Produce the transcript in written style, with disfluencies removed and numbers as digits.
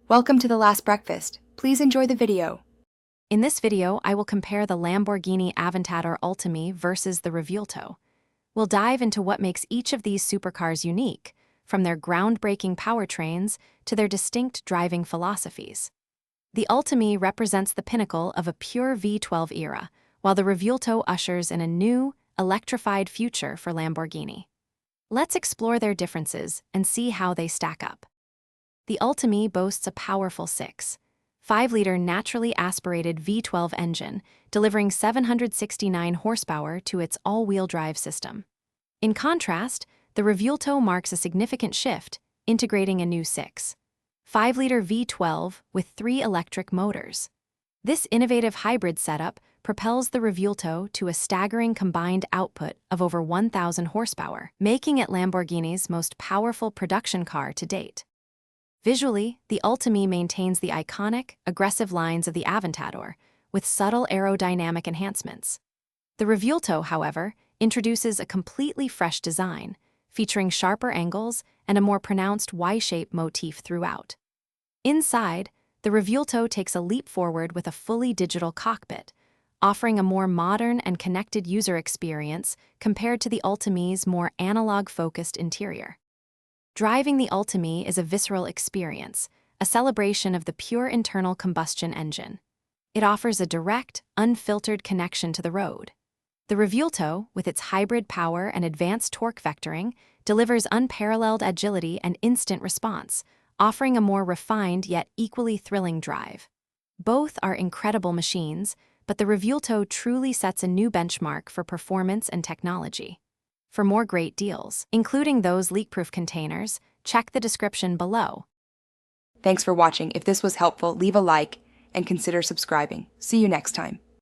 Welcome to The Last Breakfast. Please enjoy the video. In this video, I will compare the Lamborghini Aventador Ultimae versus the Revuelto. We'll dive into what makes each of these supercars unique, from their groundbreaking powertrains to their distinct driving philosophies. The Ultimae represents the pinnacle of a pure V12 era, while the Revuelto ushers in a new, electrified future for Lamborghini. Let's explore their differences and see how they stack up. The Ultimae boasts a powerful 6.5-liter naturally aspirated V12 engine, delivering 769 horsepower to its all-wheel drive system. In contrast, the Revuelto marks a significant shift, integrating a new 6.5-liter V12 with 3 electric motors. This innovative hybrid setup propels the Revuelto to a staggering combined output of over 1,000 horsepower, making it Lamborghini's most powerful production car to date. Visually, the Ultimae maintains the iconic, aggressive lines of the Aventador, with subtle aerodynamic enhancements. The Revuelto, however, introduces a completely fresh design, featuring sharper angles and a more pronounced Y-shape motif throughout. Inside, the Revuelto takes a leap forward with a fully digital cockpit, offering a more modern and connected user experience compared to the Ultimae's more analog-focused interior. Driving the Ultimae is a visceral experience, a celebration of the pure internal combustion engine. It offers a direct, unfiltered connection to the road. The Revuelto, with its hybrid power and advanced torque vectoring, delivers unparalleled agility and instant response, offering a more refined yet equally thrilling drive. Both are incredible machines, but the Revuelto truly sets a new benchmark for performance and technology. For more great deals, including those leak-proof containers, check the description below. Thanks for watching. If this was helpful, leave a like and consider subscribing. See you next time.